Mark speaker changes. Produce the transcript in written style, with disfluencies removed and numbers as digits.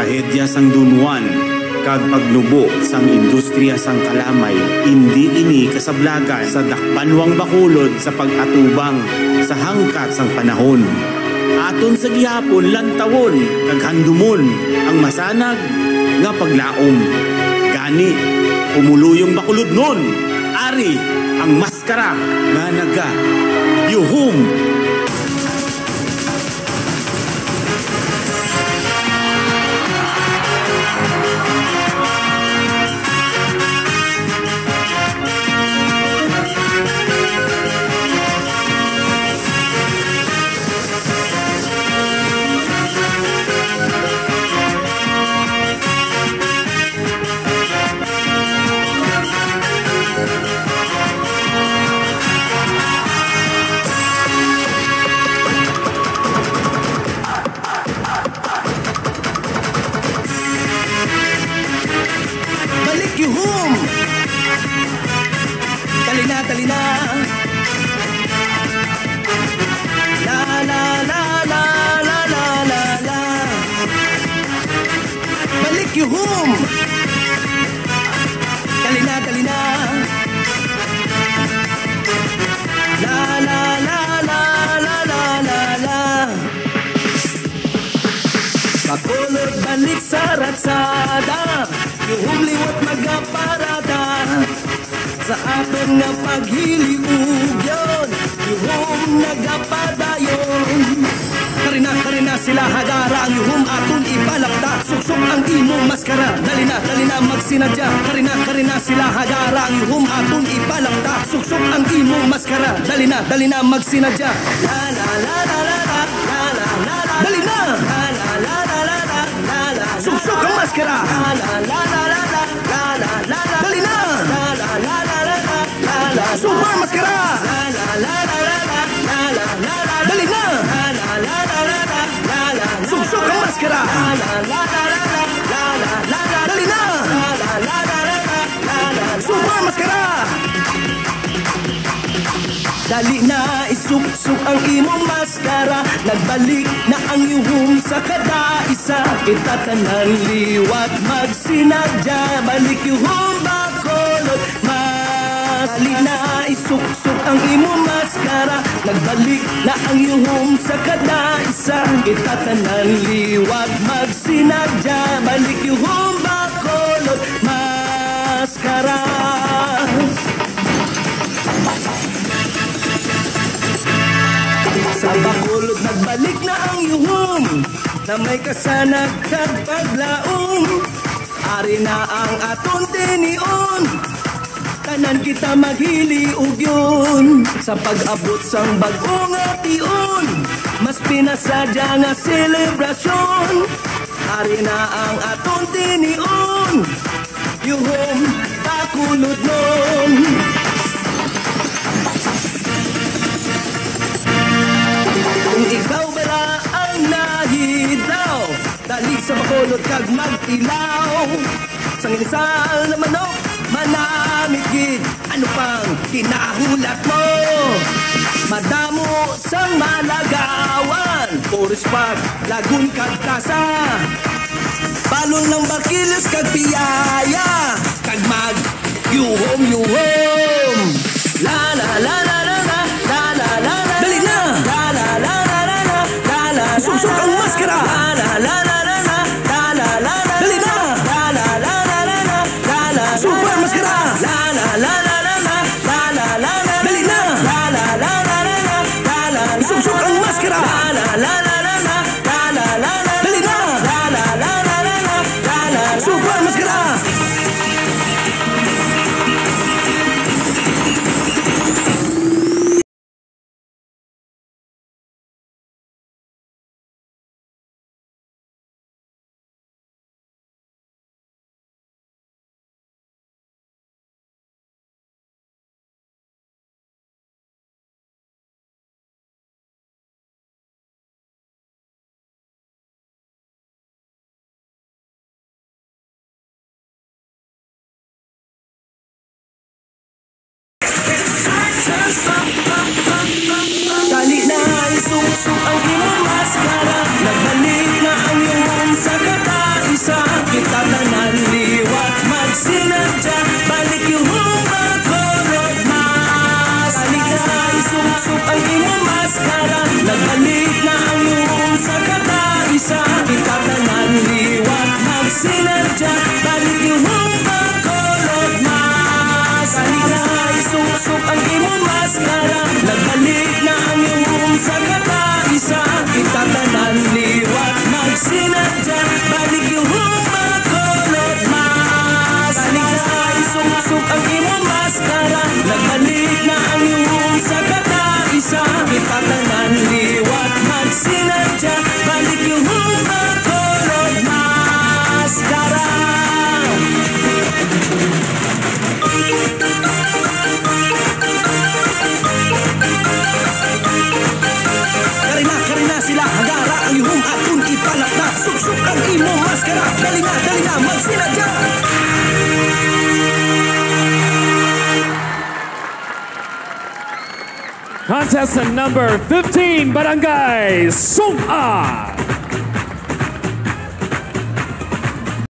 Speaker 1: trahedya sang Dunwan, kag pagnubo sang industriya sang kalamay, hindi ini kasablagan sa dakpanwang bakulod sa pag-atubang sa hangkat sang panahon. Aton sa gihapon lantawon kag handumon ang masanag nga paglaom. Gani, umuluyong bakulod nun, ari ang maskara nga naga yuhum.
Speaker 2: Yuhum! Talina, talina. La la la la la la la la. Balik yuhum! Talina, talina. La la la la la la la la. Pagulot balik sa ratsada, yuhum liwat magaparada sa aton nga paghiliugyon, yuhum nagapadayon. Karina sila hagara, ang yuhum aton ipalakda, suksok ang imong maskara, dali na magsinadya. Karina sila hagara, ang yuhum aton ipalakda, suksok ang imong maskara, dali na magsinadya. La la la la la la la la la, dali na. La la la la la la la, suksok ang maskara. La la la la la la, dali na. La la la la la la, super maskara. La la la la la la, dali na. La la la la la, suksok ang maskara. La la la la la, dali na. La la la la, super maskara. Dali na isuksok ang imong maskara, nagbalik na ang yuhum sa kada isa. Itatanan liwat magsinadya, balik yuhum bakolod mas. Dali na isuksok ang imong maskara, nagbalik na ang yuhum sa kada isa. Itatanan liwat magsinadya, balik yuhum bakolod maskara. Sa bakulod nagbalik na ang yuhum, na may kasanag kag paglaom. Ari na ang aton tinion, tanan kita maghiliog yun. Sa pag-abot sang bagong ation, mas pinasadya nga selebrasyon. Ari na ang aton tinion, yuhum bakulod nun. Kung ikaw bala ang nahidaw, dali sa bakulod kag magtilaw. Sang inisal na manok, manamit gid, ano pang kinahulat mo? Madamo sang malagawan, puros pag lagun kag tasa. Balon ng bakilos kag piyaya, kag mag yuhom. La la la la la la la la la, dali na. La la la la la la la la, suksok ang maskara. La la la la la la la la, dali na. La la la la la la la la, super maskara. La la la la la la la la la, dali na. La la la la la la la, suksok ang maskara. La la la la la la la la, dali na. La la la la la la, super maskara. magsinadya, balik yung makulot mas. Halika, isuksok ang imong maskara, nagbalik na ang iyong sa kataisa. Itatanan liwat, magsinadya, balik yung makulot mas. Halika, isuksok ang imong maskara, nagbalik na ang iyong sa kataisa. Itatanan liwat, magsinadya, balik yung makulot mas. Halika, isuksok ang imong maskara, nagbalik na ang iyong sa kataisa. Itatanan liwat, magsinadya, balik yung makulot maskara. Karina sila, hagara ang iyong atun ipalakda. Suksok ang imong maskara, dali na, magsinadya.
Speaker 3: Contestant number 15, Barangay Sungay.